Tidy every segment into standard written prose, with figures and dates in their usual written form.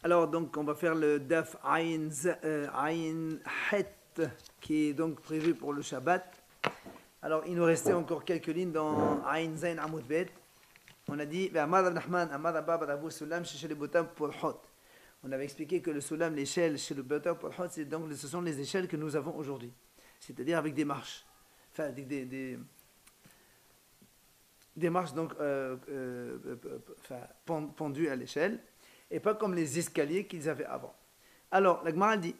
Alors, donc, on va faire le Daf Ayn Het, qui est donc prévu pour le Shabbat. Alors, il nous restait encore quelques lignes dans Ayn Zayn Amoud Bet. On a dit, on avait expliqué que le Sulam, l'échelle chez le Bata pour Hot, ce sont les échelles que nous avons aujourd'hui. C'est-à-dire avec des marches. Enfin, des marches donc pendues à l'échelle, et pas comme les escaliers qu'ils avaient avant. Alors, la Gemara dit,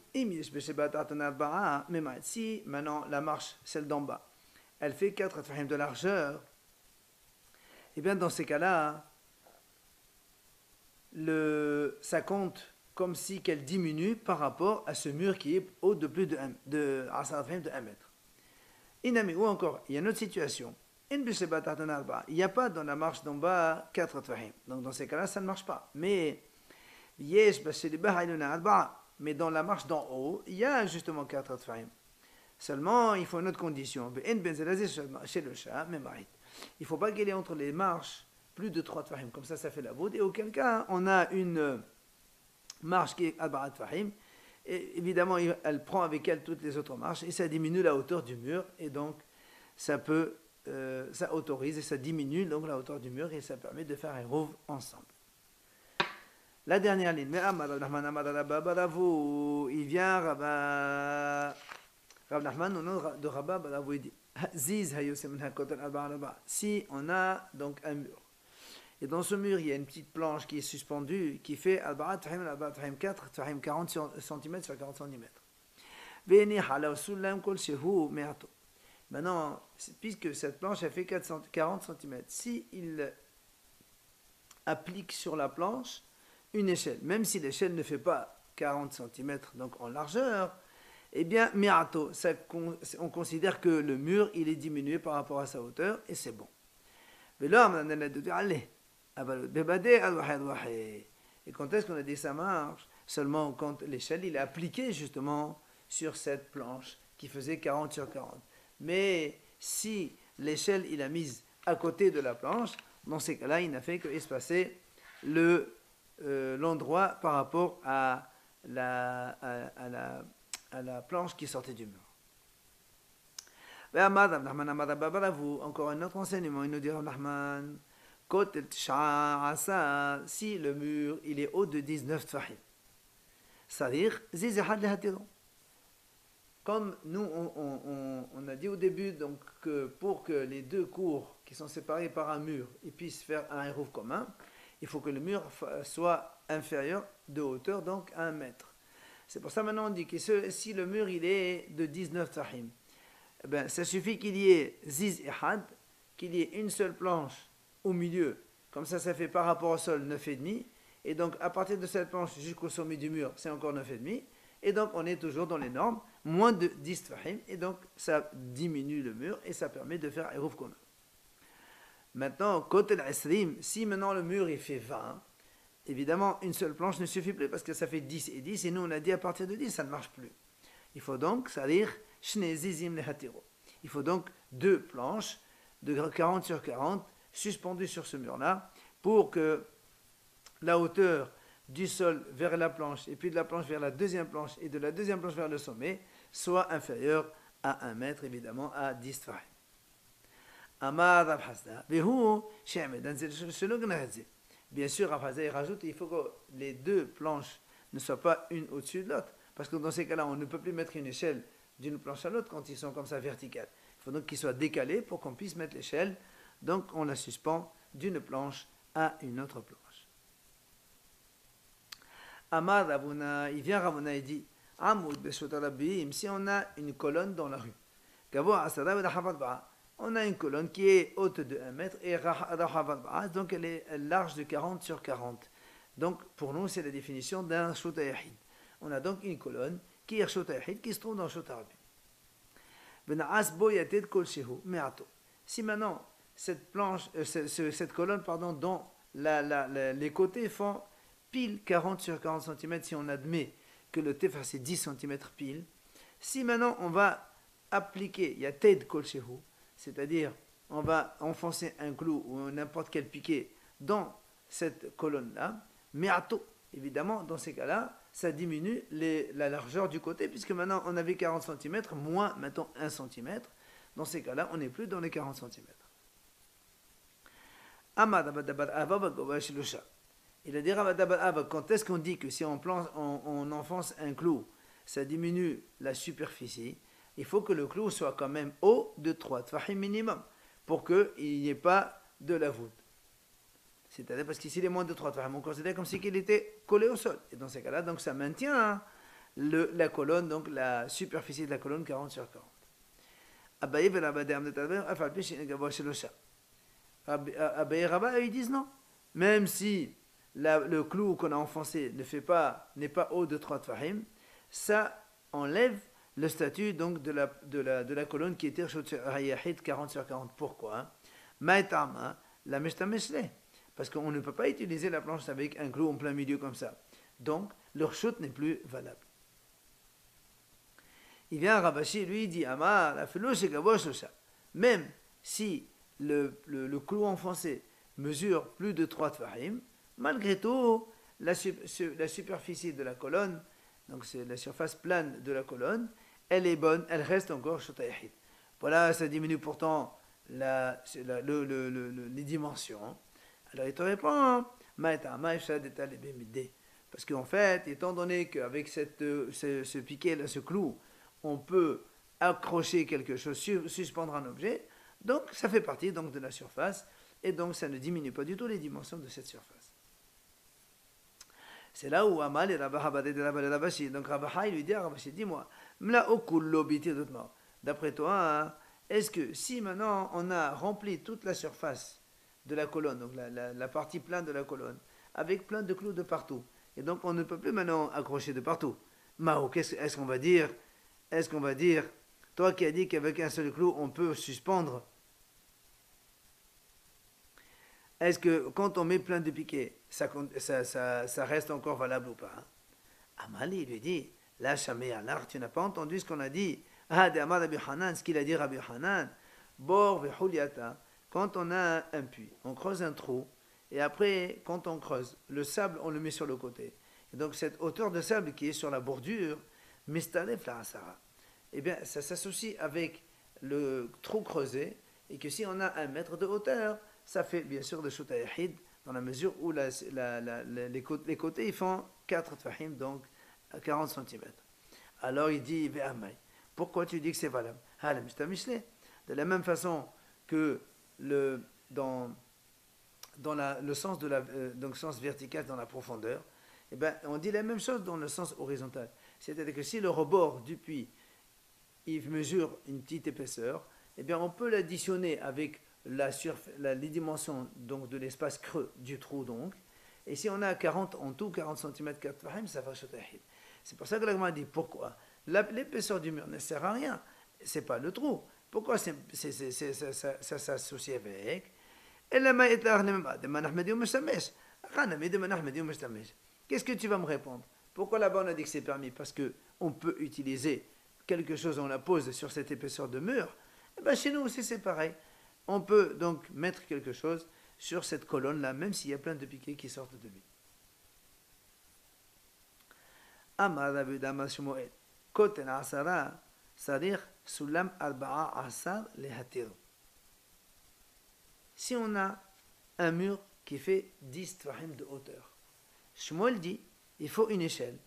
si maintenant la marche, celle d'en bas, elle fait 4 tfahim de largeur, et bien dans ces cas-là, ça compte comme si qu'elle diminue par rapport à ce mur qui est haut de plus de 1 mètre. Inami, ou encore, il y a une autre situation. Il n'y a pas dans la marche d'en bas 4 tfahim. Donc dans ces cas-là, ça ne marche pas. Mais dans la marche d'en haut, il y a justement 4 tfahim. Seulement, il faut une autre condition. Chez le chat, il ne faut pas qu'elle ait entre les marches plus de 3 tfahim. Comme ça fait la bourde. Et auquel cas, on a une marche qui est Arba'a tfahim. Et évidemment, elle prend avec elle toutes les autres marches et ça diminue la hauteur du mur. Et donc, ça autorise et ça diminue donc la hauteur du mur et ça permet de faire un rouv ensemble. La dernière ligne. Il vient Rav Nachman au nom de Rabba Baravou, il dit si on a donc un mur et dans ce mur il y a une petite planche qui est suspendue qui fait 4 40 cm sur 40 cm. Maintenant, puisque cette planche elle fait 40 cm, si il applique sur la planche une échelle, même si l'échelle ne fait pas 40 cm donc en largeur, eh bien, mi'ato, on considère que le mur il est diminué par rapport à sa hauteur et c'est bon. Et quand est-ce qu'on a dit ça marche? Seulement quand l'échelle il est appliquée justement sur cette planche qui faisait 40 sur 40. Mais si l'échelle il a mise à côté de la planche, dans ces cas-là, il n'a fait que espacer l'endroit par rapport à la planche qui sortait du mur. Encore un autre enseignement, il nous dit Rahman, si le mur il est haut de 19 tfahim, c'est-à-dire comme nous on a dit au début donc que pour que les deux cours qui sont séparés par un mur ils puissent faire un rouv commun, il faut que le mur soit inférieur de hauteur donc à 1 mètre. C'est pour ça maintenant on dit que si le mur il est de 19 tfahim, eh ben, ça suffit qu'il y ait ziz et had, qu'il y ait une seule planche au milieu, comme ça fait par rapport au sol 9,5, et donc à partir de cette planche jusqu'au sommet du mur c'est encore 9,5, et donc on est toujours dans les normes, moins de 10 tfahim, et donc ça diminue le mur et ça permet de faire un rouv commun. Maintenant, côté al-Isrim, si maintenant le mur il fait 20, évidemment, une seule planche ne suffit plus parce que ça fait 10 et 10, et nous on a dit à partir de 10, ça ne marche plus. Il faut donc, c'est-à-dire, il faut donc 2 planches de 40 sur 40 suspendues sur ce mur-là pour que la hauteur du sol vers la planche et puis de la planche vers la deuxième planche et de la deuxième planche vers le sommet soit inférieure à 1 mètre, évidemment, à 10 tfahim. Amar Rav Hasda, bien sûr, Rav Hasda il rajoute, il faut que les 2 planches ne soient pas une au-dessus de l'autre, parce que dans ces cas-là, on ne peut plus mettre une échelle d'une planche à l'autre quand ils sont comme ça verticales. Il faut donc qu'ils soient décalés pour qu'on puisse mettre l'échelle, donc on la suspend d'une planche à une autre planche. Amar Ravuna, il vient Ravuna et dit, si on a une colonne dans la rue, on a une colonne qui est haute de 1 mètre et donc elle est large de 40 sur 40. Donc pour nous, c'est la définition d'un shota yahid. On a donc une colonne qui est shota yahid qui se trouve dans shota rabbi. Si maintenant cette planche, cette colonne, pardon, dont les côtés font pile 40 sur 40 cm, si on admet que le tefa c'est 10 cm pile, si maintenant on va appliquer, il y a ted kol shehu, c'est-à-dire on va enfoncer un clou ou n'importe quel piquet dans cette colonne-là, mi'ato, évidemment, dans ces cas-là, ça diminue la largeur du côté, puisque maintenant on avait 40 cm, moins maintenant 1 cm. Dans ces cas-là, on n'est plus dans les 40 cm. Il a dit, quand est-ce qu'on dit que si on enfonce un clou, ça diminue la superficie, il faut que le clou soit quand même haut de 3 tfahim minimum, pour qu'il n'y ait pas de la voûte. C'est-à-dire parce qu'ici, il est moins de 3 tfahim, on considère comme si il était collé au sol. Et dans ces cas-là, donc ça maintient la colonne, donc la superficie de la colonne 40 sur 40. Abaye et Rabba, ils disent non. Même si le clou qu'on a enfoncé n'est pas haut de 3 tfahim, ça enlève le statut donc de la colonne qui était 40 sur 40. Pourquoi? Maïtama, la meshtameshle. Parce qu'on ne peut pas utiliser la planche avec un clou en plein milieu comme ça. Donc, leur chute n'est plus valable. Il vient à Rabashi, lui, il dit, même si le clou enfoncé mesure plus de 3 tfahim, malgré tout, la superficie de la colonne, donc c'est la surface plane de la colonne, elle est bonne, elle reste encore shotayahid. Voilà, ça diminue pourtant les dimensions. Alors il te répond, parce qu'en fait, étant donné qu'avec ce piquet-là, ce clou, on peut accrocher quelque chose, suspendre un objet, donc ça fait partie donc, de la surface, et donc ça ne diminue pas du tout les dimensions de cette surface. C'est là où Amal et Rabashi, donc Rabashi lui dit à Rabashi, dis-moi, d'après toi, hein, est-ce que si maintenant on a rempli toute la surface de la colonne, donc la partie plane de la colonne, avec plein de clous de partout, et donc on ne peut plus maintenant accrocher de partout, Mao, est-ce qu'on va dire, toi qui as dit qu'avec un seul clou on peut suspendre, est-ce que quand on met plein de piquets, ça reste encore valable ou pas? Amali lui dit, là, Shame'anar, tu n'as pas entendu ce qu'on a dit. Ce qu'il a dit Rabbi Hanan, Bor vehuliata, quand on a un puits, on creuse un trou, et après, quand on creuse, le sable, on le met sur le côté. Et donc, cette hauteur de sable qui est sur la bordure, Mistalef la Asara, eh bien, ça s'associe avec le trou creusé, et que si on a 1 mètre de hauteur, ça fait bien sûr de shotayahid, dans la mesure où les côtés ils font 4 tfahim, donc 40 cm. Alors il dit, pourquoi tu dis que c'est valable? De la même façon que dans le sens donc sens vertical dans la profondeur, eh ben, on dit la même chose dans le sens horizontal. C'est-à-dire que si le rebord du puits il mesure une petite épaisseur, eh bien on peut l'additionner avec les dimensions donc, de l'espace creux du trou donc. Et si on a 40 en tout, 40 cm 4 fahim, ça va shotahid. C'est pour ça que l'agma dit pourquoi l'épaisseur du mur ne sert à rien, c'est pas le trou. Pourquoi ça s'associe avec? Qu'est-ce que tu vas me répondre? Pourquoi là-bas on a dit que c'est permis? Parce qu'on peut utiliser quelque chose, on la pose sur cette épaisseur de mur. Et bien chez nous aussi c'est pareil. On peut donc mettre quelque chose sur cette colonne-là, même s'il y a plein de piquets qui sortent de lui. Amar Rabbi Dama Shmuel, Koten Asara, c'est-à-dire Sulam Arba'a Asar Lehatiru. Si on a un mur qui fait 10 tfahim de hauteur, Shmuel dit il faut une échelle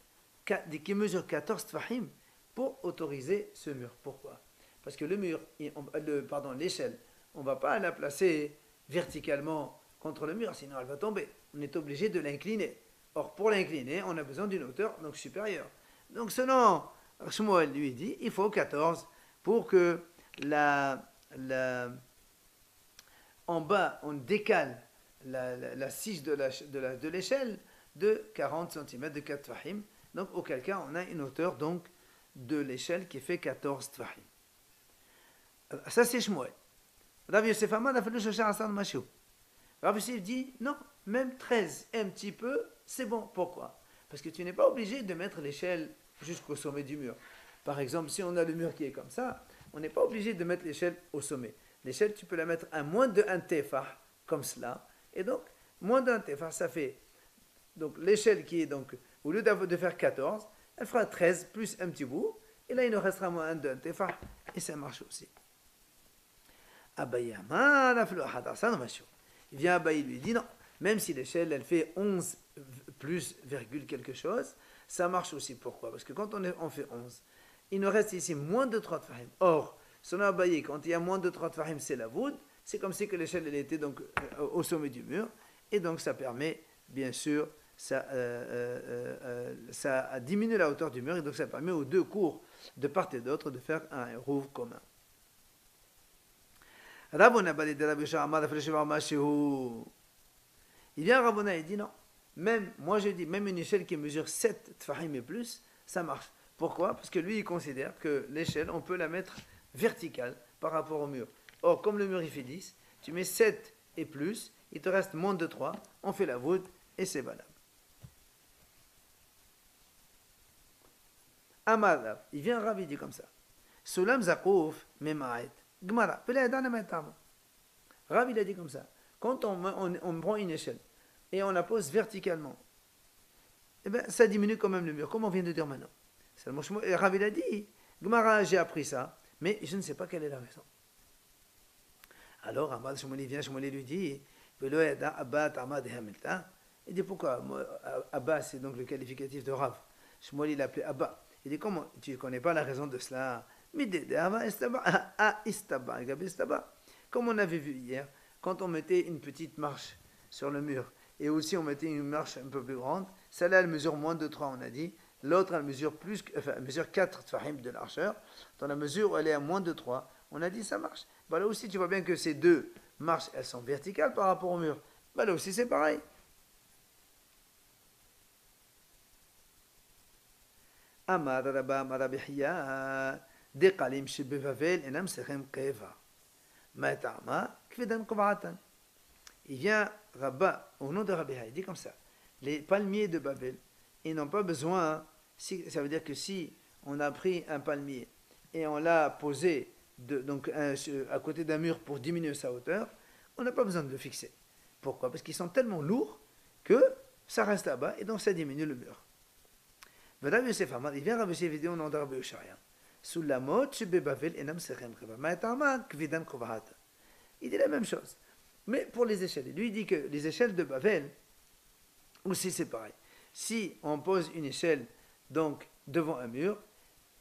qui mesure 14 tfahim pour autoriser ce mur. Pourquoi? Parce que l'échelle, on ne va pas la placer verticalement contre le mur, sinon elle va tomber. On est obligé de l'incliner. Or, pour l'incliner, on a besoin d'une hauteur donc supérieure. Donc, selon Shmuel lui dit, il faut 14 pour que en bas, on décale la tige de l'échelle de 40 cm de 4 tfahim. Donc, auquel cas, on a une hauteur donc de l'échelle qui fait 14 tfahim. Ça, c'est Shmuel. Rav Yosef Amad a fait le Shosha Hassan Mashou. Rav Yosef dit, non, même 13, un petit peu, c'est bon. Pourquoi? Parce que tu n'es pas obligé de mettre l'échelle jusqu'au sommet du mur. Par exemple, si on a le mur qui est comme ça, on n'est pas obligé de mettre l'échelle au sommet. L'échelle, tu peux la mettre à moins de 1 tefah, comme cela. Et donc, moins d'1 tefah, ça fait Donc l'échelle qui est donc, au lieu de faire 14, elle fera 13 plus un petit bout, et là il nous restera moins un d'un tefa, et ça marche aussi. Abaye il vient Abaye, lui dit non, même si l'échelle elle fait 11 plus virgule quelque chose, ça marche aussi. Pourquoi? Parce que quand on fait 11, il nous reste ici moins de 3 tfahim. Or, selon Abaye, quand il y a moins de 3 tfahim, c'est la voûte, c'est comme si que l'échelle elle était donc au sommet du mur, et donc ça permet, bien sûr, ça diminue la hauteur du mur, et donc ça permet aux deux cours de part et d'autre de faire un rouvre commun. Rabona Bali de Rabbi Shama, il vient Rabona et dit non. Même, moi je dis, même une échelle qui mesure 7 tfahim et plus, ça marche. Pourquoi? Parce que lui il considère que l'échelle, on peut la mettre verticale par rapport au mur. Or, comme le mur il fait 10, tu mets 7 et plus, il te reste moins de 3, on fait la voûte et c'est valable. Amar, il vient Rav, il dit comme ça. Sulam Zakouf, Memaet. Gmara, Rav, il a dit comme ça. Quand on prend une échelle et on la pose verticalement, eh bien, ça diminue quand même le mur, comme on vient de dire maintenant. Rav, il a dit, Gmara, j'ai appris ça, mais je ne sais pas quelle est la raison. Alors, Ahmad Shomoli vient, Shomoli lui dit, il dit pourquoi? Abba, c'est donc le qualificatif de Rav. Shomoli l'appelait Abba. Il dit, comment? Tu ne connais pas la raison de cela? Comme on avait vu hier, quand on mettait une petite marche sur le mur, et aussi on mettait une marche un peu plus grande, celle-là elle mesure moins de 3, on a dit, l'autre elle mesure, elle mesure 4 tfahim de largeur, dans la mesure où elle est à moins de 3, on a dit ça marche. Bah là aussi tu vois bien que ces deux marches, elles sont verticales par rapport au mur. Bah là aussi c'est pareil. Amar Rabba Marabihya Dekalim Shibevavel Enam Sechem Keva Maetama Kvedan Kovatan. Il vient Rabba au nom de Rabbi, il dit comme ça, les palmiers de Babel, ils n'ont pas besoin, ça veut dire que si on a pris un palmier et on l'a posé donc à côté d'un mur pour diminuer sa hauteur, on n'a pas besoin de le fixer. Pourquoi? Parce qu'ils sont tellement lourds que ça reste là-bas et donc ça diminue le mur. Il vient Rabbi Yosef au nom de Rabbi Yosharia. Il dit la même chose. Mais pour les échelles, lui dit que les échelles de Bavel, aussi c'est pareil. Si on pose une échelle donc devant un mur,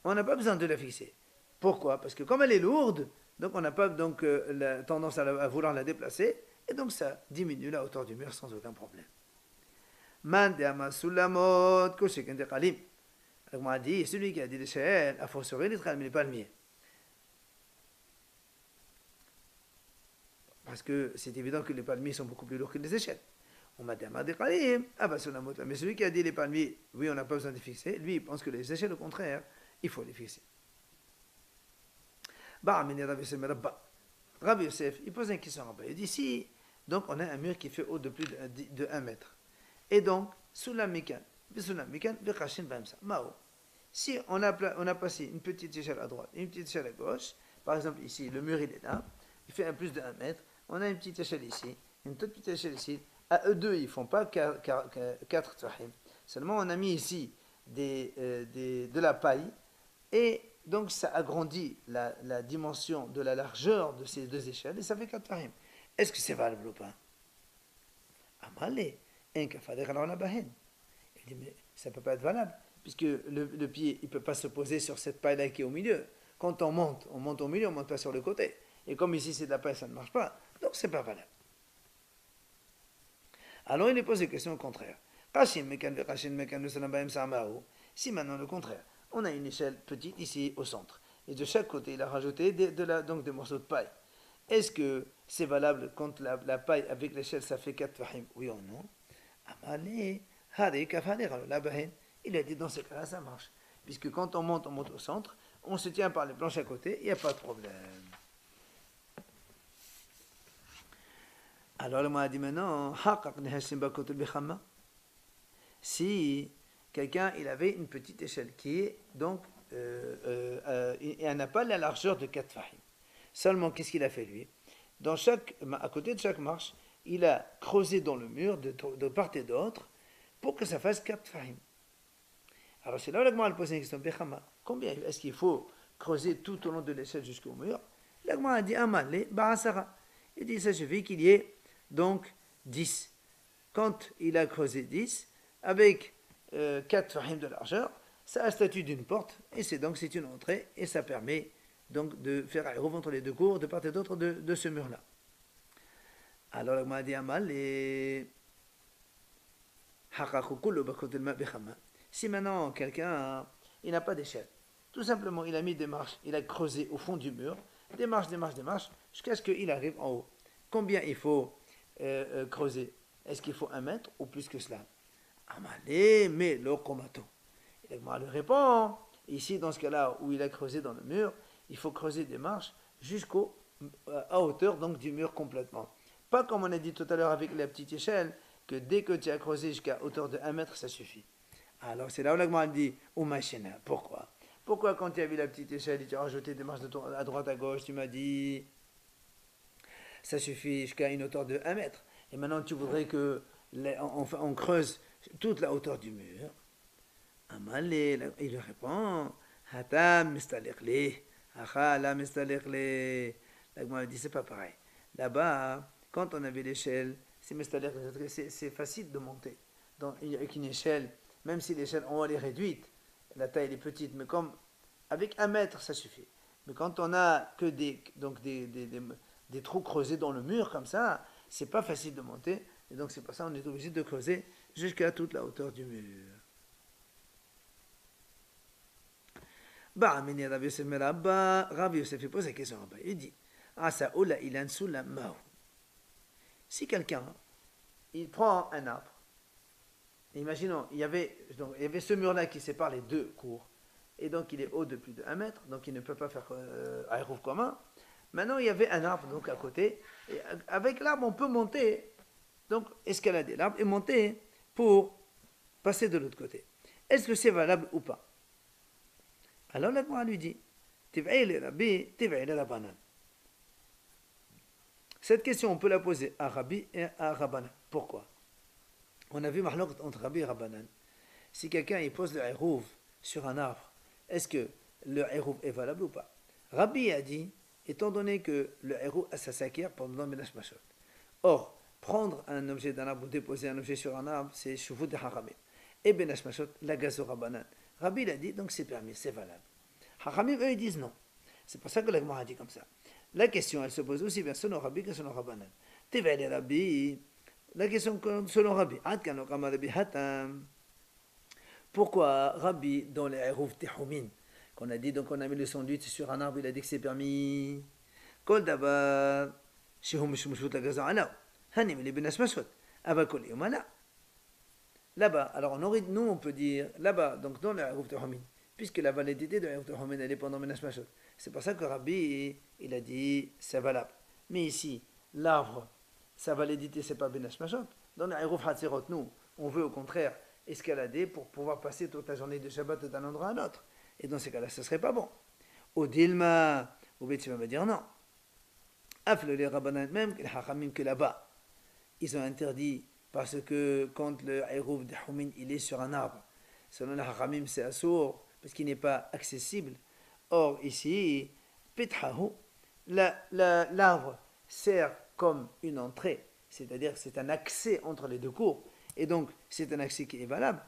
on n'a pas besoin de la fixer. Pourquoi? Parce que comme elle est lourde, donc on n'a pas donc, la tendance à vouloir la déplacer, et donc ça diminue la hauteur du mur sans aucun problème. Man de Amasulamot, Kosheken de Kalim. Donc on a dit, celui qui a dit l'échelle, a fortiori les palmiers. Parce que c'est évident que les palmiers sont beaucoup plus lourds que les échelles. On m'a dit, mais celui qui a dit les palmiers, oui, on n'a pas besoin de fixer, lui, il pense que les échelles, au contraire, il faut les fixer. Rabbi Yosef, il pose une question à Rabbi. Il dit, si, donc on a un mur qui fait haut de plus de 1 mètre. Et donc, si on a passé une petite échelle à droite et une petite échelle à gauche, par exemple ici, le mur il est là, il fait un plus de 1 mètre, on a une petite échelle ici, une toute petite échelle ici, à eux deux ils ne font pas 4 tfahim, seulement on a mis ici de la paille, et donc ça agrandit la dimension de la largeur de ces deux échelles, et ça fait 4 tfahim. Est-ce que c'est valable ou pas? Amalé, un kafadek alors la bahen. Il dit, mais ça ne peut pas être valable, puisque le pied, il ne peut pas se poser sur cette paille-là qui est au milieu. Quand on monte au milieu, on ne monte pas sur le côté. Et comme ici c'est de la paille, ça ne marche pas. Donc c'est pas valable. Alors il est posé question au contraire. Si maintenant le contraire, on a une échelle petite ici au centre, et de chaque côté il a rajouté donc des morceaux de paille. Est-ce que c'est valable quand la paille avec l'échelle ça fait 4 fahim? Oui ou non? Amalé. Il a dit dans ce cas-là, ça marche. Puisque quand on monte au centre, on se tient par les planches à côté, il n'y a pas de problème. Alors, le m'a dit maintenant, si quelqu'un il avait une petite échelle qui est donc, et elle n'a pas la largeur de 4 fahim. Seulement, qu'est-ce qu'il a fait lui? À côté de chaque marche, il a creusé dans le mur de part et d'autre pour que ça fasse 4 fahim. Alors c'est là où l'Agma a posé une question, Bechama, combien est-ce qu'il faut creuser tout au long de l'échelle jusqu'au mur? L'Agma a dit Amal, Bahasara. Il dit ça suffit qu'il y ait donc 10. Quand il a creusé 10, avec 4 fahim de largeur, ça a le statut d'une porte, et c'est une entrée, et ça permet donc de faire un entre les deux cours, de part et d'autre de ce mur-là. Alors l'Agma a dit Amal, et si maintenant quelqu'un il n'a pas d'échelle, tout simplement il a mis des marches, il a creusé au fond du mur, des marches, jusqu'à ce qu'il arrive en haut. Combien il faut creuser? Est-ce qu'il faut 1 mètre ou plus que cela? Amalé, mais le komato. Il lui répond, ici dans ce cas-là où il a creusé dans le mur, il faut creuser des marches à hauteur donc du mur complètement. Pas comme on a dit tout à l'heure avec la petite échelle, que dès que tu as creusé jusqu'à hauteur de 1 mètre, ça suffit. Alors c'est là où l'Agma dit, Oumachena, pourquoi? Pourquoi quand tu as vu la petite échelle, tu as rajouté des marches à droite, à gauche, tu m'as dit, ça suffit jusqu'à une hauteur de 1 mètre. Et maintenant tu voudrais que on creuse toute la hauteur du mur. Amalé, il lui répond, Hatam mistalekle, Achala mistalekle. L'Agma dit, c'est pas pareil. Là-bas, quand on avait l'échelle, c'est facile de monter. Donc, avec une échelle, même si l'échelle en haut elle est réduite, la taille est petite, mais comme avec 1 mètre, ça suffit. Mais quand on a que des trous creusés dans le mur comme ça, c'est pas facile de monter. Et donc c'est pour ça qu'on est obligé de creuser jusqu'à toute la hauteur du mur. Rav Yosef pose la question là-bas. Il dit, si quelqu'un, il prend un arbre, imaginons, il y avait ce mur-là qui sépare les deux cours, et donc il est haut de plus de 1 mètre, donc il ne peut pas faire un Eruv commun. Maintenant, il y avait un arbre donc à côté, et avec l'arbre, on peut monter, donc escalader l'arbre et monter pour passer de l'autre côté. Est-ce que c'est valable ou pas? Alors l'Agma lui dit, cette question, on peut la poser à Rabbi et à Rabbanan. Pourquoi? On a vu Mahlok entre Rabbi et Rabbanan. Si quelqu'un il pose le Eruv sur un arbre, est-ce que le Eruv est valable ou pas? Rabbi a dit, étant donné que le Eruv, ça s'acquiert pendant Menash Mashot. Or, prendre un objet d'un arbre ou déposer un objet sur un arbre, c'est Shuvut de Haramim. Et Menash Mashot, la gazo Rabbanan. Rabbi l'a dit, donc c'est permis, c'est valable. Haramim, eux, ils disent non. C'est pour ça que l'Agma a dit comme ça. La question, elle se pose aussi bien selon Rabbi que selon Rabbanan. Tevel Rabbi, la question selon Rabbi. Pourquoi Rabbi, dans les Eruv Tehumin, qu'on a dit, donc on a mis le sandwich sur un arbre, il a dit que c'est permis. Kol dabar, shehum shmshut la gaza alaw. Hanim li benas mashut. Ava kol yomala. Là-bas, alors nous on peut dire, là-bas, donc dans les Eruv Tehumin, puisque la validité de l'Eruv Tehumin, elle est pendant Menash Mashut. C'est pour ça que Rabbi, il a dit, c'est valable. Mais ici, l'arbre, sa validité, c'est pas Benash Mashot. Dans les Eruv Hatzirot, nous, on veut au contraire escalader pour pouvoir passer toute la journée de Shabbat d'un endroit à un autre. Et dans ces cas-là, ce serait pas bon. Au Dilma, au Bethsheba va dire non. Afle les Rabbanan, même les Hachamim que là-bas, ils ont interdit parce que quand le Eruv de Humin, il est sur un arbre, selon les Hachamim, c'est assourd parce qu'il n'est pas accessible. Or, ici, Pethahu, l'arbre sert comme une entrée, c'est-à-dire que c'est un accès entre les deux cours, et donc c'est un accès qui est valable.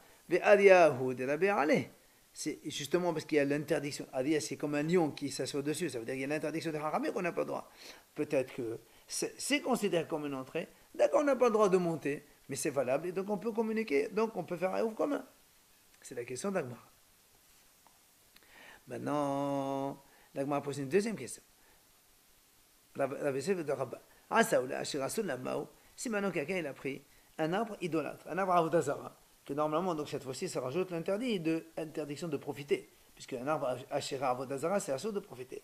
C'est justement parce qu'il y a l'interdiction. Adia, c'est comme un lion qui s'assoit dessus, ça veut dire qu'il y a l'interdiction de Haramé qu'on n'a pas le droit. Peut-être que c'est considéré comme une entrée, d'accord, on n'a pas le droit de monter, mais c'est valable, et donc on peut communiquer, donc on peut faire un ouf commun. C'est la question d'Agmar. Maintenant, l'Agma a posé une deuxième question. Si maintenant quelqu'un il a pris un arbre idolâtre, un arbre Avodazara, que normalement, donc cette fois-ci, ça rajoute l'interdiction de profiter, puisque un arbre Ashera Avodazara, c'est assaut de profiter.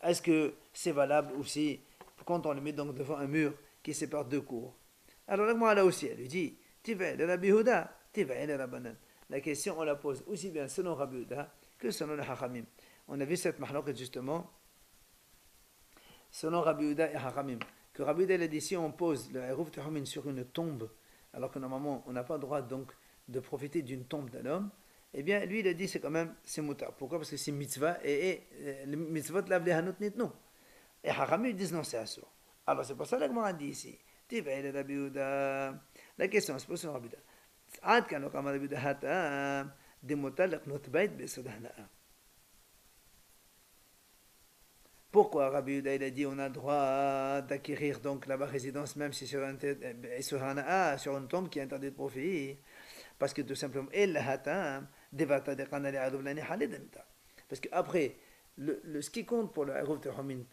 Est-ce que c'est valable aussi quand on le met donc devant un mur qui sépare deux cours? Alors l'Agma là aussi, elle lui dit, Tiva'el Rabbi Yehuda, Tiva'el Rabbanan. La question, on la pose aussi bien selon Rabbi Yehuda que selon les Hachamim. On a vu cette mahloket justement selon Rabbi Yehuda et Hachamim. Que Rabbi Yehuda a dit si on pose le Eruv Tehumin sur une tombe, alors que normalement on n'a pas le droit donc de profiter d'une tombe d'un homme, eh bien, lui, il a dit c'est quand même, c'est moutar. Pourquoi? Parce que c'est mitzvah, et le mitzvot lav les hanot nitnu. Et Haramim, ils disent non, c'est assur. Alors, c'est pour ça que la Gemara dit ici, la question se pose sur Rabbi Uda. Ad kan lo kama Rabbi Uda hatam, de moutar l'aknot bait besod hana'a. Pourquoi Rabbi Uda il a dit on a le droit d'acquérir donc la résidence même si sur une tombe qui est interdite de profit? Parce que tout simplement, parce que après, ce qui compte pour le Eruv Tehomin,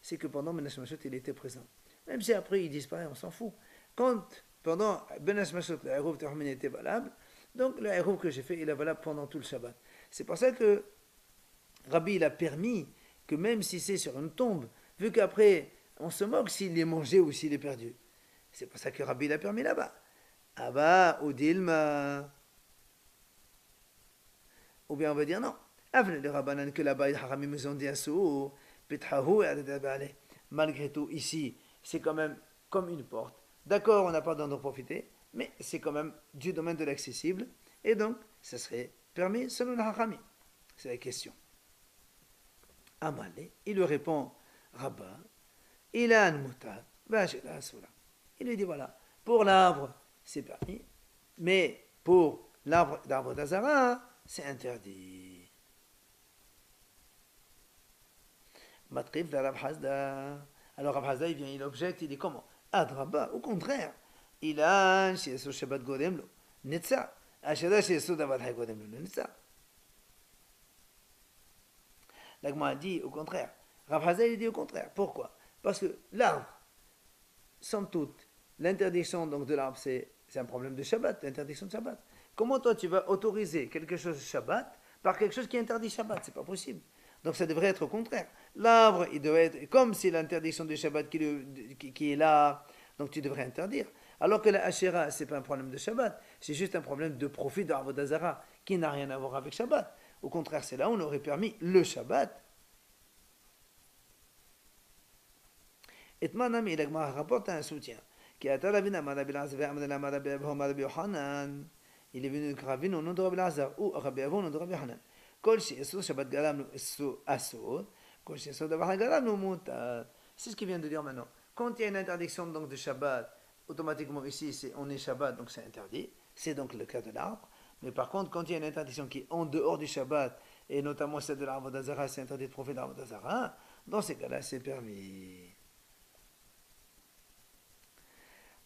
c'est que pendant Ben Hashmashot, il était présent. Même si après il disparaît, on s'en fout. Quand pendant Ben Hashmashot, le Eruv Tehomin était valable, donc le Eruv que j'ai fait, il est valable pendant tout le Shabbat. C'est pour ça que Rabbi il a permis que même si c'est sur une tombe, vu qu'après on se moque s'il est mangé ou s'il est perdu. C'est pour ça que Rabbi il a permis là-bas. Abba ou Dilma. Ou bien on va dire non. Avenez les Rabbanan que là-bas les Haramim nous ont dit assour, Pithahu et malgré tout, ici, c'est quand même comme une porte. D'accord, on n'a pas d'en profiter, mais c'est quand même du domaine de l'accessible, et donc, ça serait permis selon le Haramim. C'est la question. Amalé, il lui répond, Rabba, il a un moutad, il lui dit voilà, pour l'arbre, c'est permis, mais pour l'arbre d'Azara, c'est interdit. Matrif de Rav Hazda. Alors Rav Hazda, il vient, il objecte, il dit comment? Adraba, au contraire, il a un chez Shabbat Godem lo, Netza, Ashada chez Davat Hay Godem lo, Netza. L'Agma dit au contraire. Rav Hazda, il dit au contraire. Pourquoi? Parce que l'arbre, somme toute, l'interdiction donc de l'arbre, c'est un problème de Shabbat, l'interdiction de Shabbat. Comment toi tu vas autoriser quelque chose Shabbat par quelque chose qui interdit Shabbat? C'est pas possible. Donc ça devrait être au contraire. L'arbre, il devrait être comme si l'interdiction du Shabbat qui est là, donc tu devrais interdire. Alors que la Asherah, c'est pas un problème de Shabbat, c'est juste un problème de profit d'Arvod Azara qui n'a rien à voir avec Shabbat. Au contraire, c'est là où on aurait permis le Shabbat. Et Manam, il rapporte un soutien. Il est venu de Ravin au nom de Rabbi Lazar ou Rabbi Avon au nom de Rabbi Hanan. C'est ce qu'il vient de dire maintenant. Quand il y a une interdiction donc, de Shabbat, automatiquement ici on est Shabbat, donc c'est interdit. C'est donc le cas de l'arbre. Mais par contre, quand il y a une interdiction qui est en dehors du Shabbat, et notamment celle de l'arbre d'Azara, c'est interdit de profiter de l'arbre d'Azara, dans ces cas-là, c'est permis.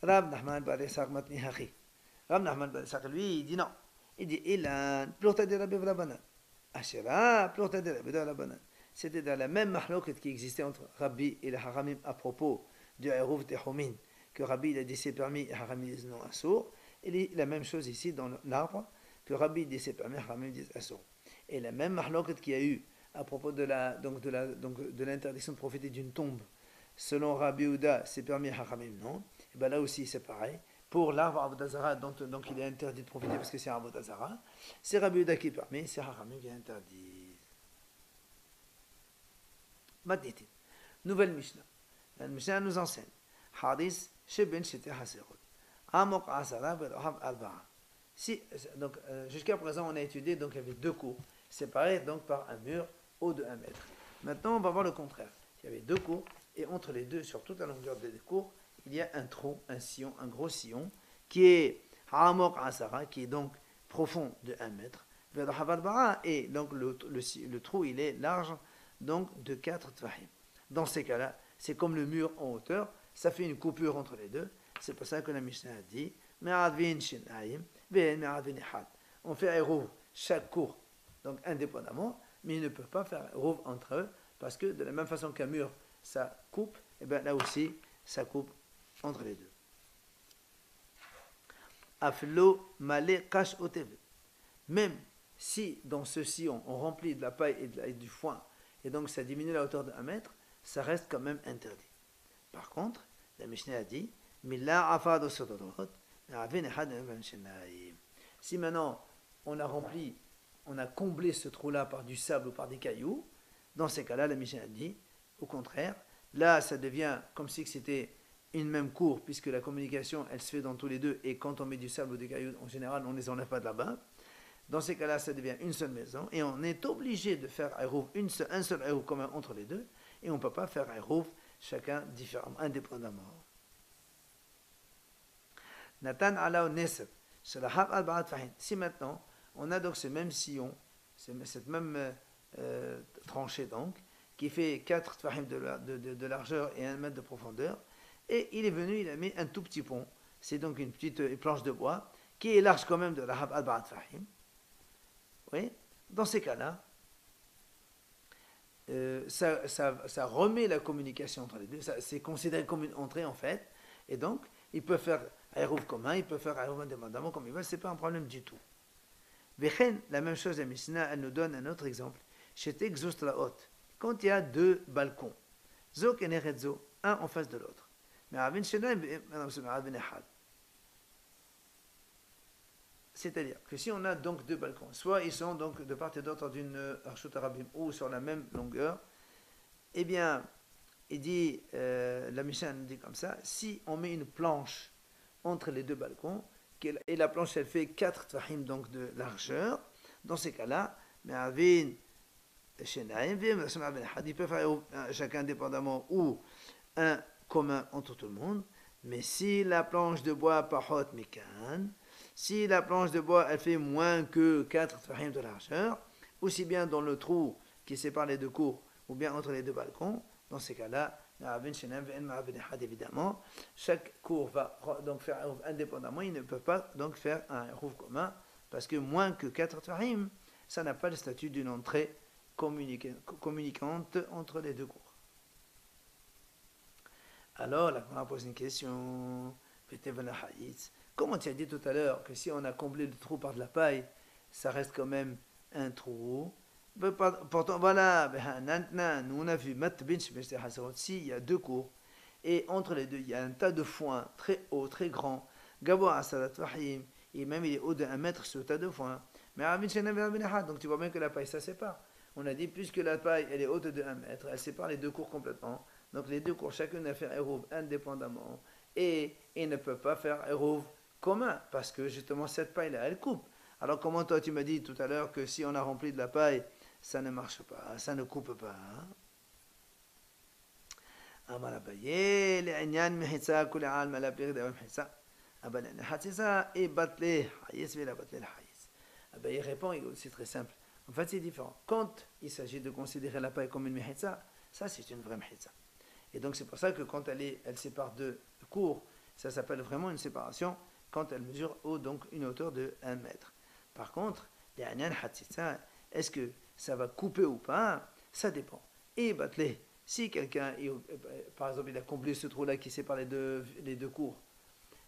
Rab Nahman Bar Isaac Matni Hachi. Rab Nahman Bar Isaac, lui, il dit non. Il dit Ilan, plurta de Rabbi Vrabanan. Ashera, plurta de Rabbi Vrabanan. C'était dans la même mahloket qui existait entre Rabbi et le Haramim à propos du Eruv Tehomin, que Rabbi il a dit c'est permis et Haramim dit non assour. Et la même chose ici dans l'arbre, que Rabbi dit c'est permis et Haramim dit assour. Et la même mahloket qu'il y a eu à propos de l'interdiction de profiter d'une tombe, selon Rabbi Uda, c'est permis et Haramim non. Et bien là aussi c'est pareil. Pour l'arbre Avodazara, donc il est interdit de profiter parce que c'est Avodazara, c'est Rabbi Uda qui permet, c'est Haramim qui est interdit. Matnitin. Nouvelle Mishnah. La Mishnah nous enseigne. Hadis, Sheben Shete Haserot. Amok Asara, Velohav Alba'a. Donc, jusqu'à présent, on a étudié, donc il y avait deux cours, séparés donc par un mur haut de 1 mètre. Maintenant, on va voir le contraire. Il y avait deux cours, et entre les deux, sur toute la longueur des cours, il y a un trou, un sillon, un gros sillon, qui est Amok Asara, qui est donc profond de 1 mètre. Velohav Alba'a, et donc le trou, il est large, donc de 4 tvahim. Dans ces cas-là, c'est comme le mur en hauteur, ça fait une coupure entre les deux. C'est pour ça que la Mishnah a dit on fait un eruv chaque cours, donc indépendamment, mais ils ne peuvent pas faire un eruv entre eux, parce que de la même façon qu'un mur, ça coupe, et bien là aussi, ça coupe entre les deux. Aflo malé kash otev. Même si dans ce sillon, on remplit de la paille et du foin, et donc ça diminue la hauteur de 1 mètre, ça reste quand même interdit. Par contre, la Mishnah a dit si maintenant on a rempli, on a comblé ce trou-là par du sable ou par des cailloux, dans ces cas-là, la Mishnah a dit, au contraire, là ça devient comme si c'était une même cour, puisque la communication, elle se fait dans tous les deux, et quand on met du sable ou des cailloux, en général, on ne les enlève pas de là-bas. Dans ces cas-là, ça devient une seule maison, et on est obligé de faire un seul Eruv commun entre les deux, et on ne peut pas faire Eruv chacun différemment, indépendamment. Nathan ala nesef, si maintenant, on a donc ce même sillon, cette même tranchée donc, qui fait 4 tfahim de largeur et 1 mètre de profondeur, et il est venu, il a mis un tout petit pont, c'est donc une petite planche de bois, qui est large quand même de la hab al-ba'at fahim. Oui, dans ces cas-là, ça remet la communication entre les deux, c'est considéré comme une entrée en fait, et donc ils peuvent faire Eruv commun, ils peuvent faire Eruv indépendamment comme ils veulent, c'est pas un problème du tout. Vechen, la même chose, la Mishnah, elle nous donne un autre exemple. Chez Exostraot, quand il y a 2 balcons, Zok et Neretzo, un en face de l'autre. C'est-à-dire que si on a donc 2 balcons, soit ils sont donc de part et d'autre d'une Arshut Arabim ou sur la même longueur, eh bien, il dit, la Mishnah nous dit comme ça, si on met une planche entre les 2 balcons, et la planche elle fait 4 tfahim donc de largeur, dans ces cas-là, il peut faire chacun indépendamment ou un commun entre tout le monde, mais si la planche de bois pahot mikan, si la planche de bois elle fait moins que 4 tfahim de largeur, aussi bien dans le trou qui sépare les 2 cours, ou bien entre les 2 balcons, dans ces cas-là, évidemment, chaque cours va donc faire un rouf indépendamment, ils ne peuvent pas donc faire un rouf commun, parce que moins que 4 tfahim, ça n'a pas le statut d'une entrée communicante entre les 2 cours. Alors, là, on va poser une question. Comment tu as dit tout à l'heure que si on a comblé le trou par de la paille, ça reste quand même un trou? Pourtant, voilà, nous on a vu, si il y a 2 cours, et entre les deux, il y a un tas de foin très haut, très grand, et même il est haut d'1 mètre ce tas de foin. Donc tu vois bien que la paille, ça sépare. On a dit, puisque la paille, elle est haute de 1 mètre, elle sépare les 2 cours complètement. Donc les 2 cours, chacun a fait Eruv indépendamment, et ils ne peuvent pas faire Eruv commun, parce que justement cette paille-là, elle coupe. Alors comment toi tu m'as dit tout à l'heure que si on a rempli de la paille, ça ne marche pas, ça ne coupe pas. Amar Abaye, l'Inyan mehitza kul al malapir de mehitza. Abaye hatisa et batlé hayis vela batlé hayis. Abaye répond, c'est très simple. En fait, c'est différent. Quand il s'agit de considérer la paille comme une mehitza, ça c'est une vraie mehitza. Et donc c'est pour ça que quand elle sépare 2 cours, ça s'appelle vraiment une séparation quand elle mesure donc une hauteur de 1 mètre. Par contre, l'Inyan hatisa, est-ce que ça va couper ou pas? Ça dépend. Et batlé, si quelqu'un, par exemple, il a comblé ce trou-là qui sépare les deux cours,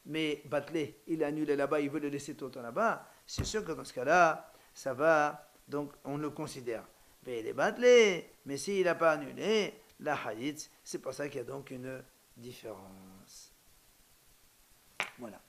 mais batlé, il a annulé là-bas, il veut le laisser tout en là-bas, c'est sûr que dans ce cas-là, ça va, donc on le considère. Mais il est batlé, mais s'il n'a pas annulé, la hayitz, c'est pour ça qu'il y a donc une différence. Voilà.